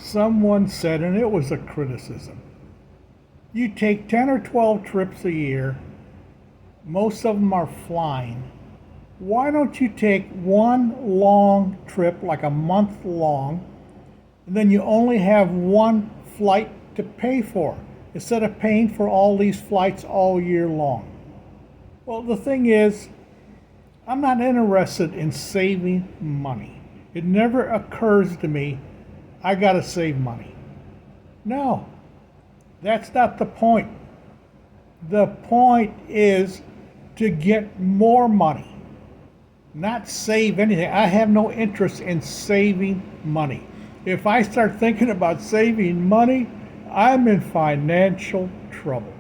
Someone said, and it was a criticism, you take 10 or 12 trips a year, most of them are flying. Why don't you take one long trip, like a month long, and then you only have one flight to pay for, instead of paying for all these flights all year long? Well, the thing is, I'm not interested in saving money. It never occurs to me, I gotta save money. No, that's not the point. The point is to get more money, not save anything. I have no interest in saving money. If I start thinking about saving money, I'm in financial trouble.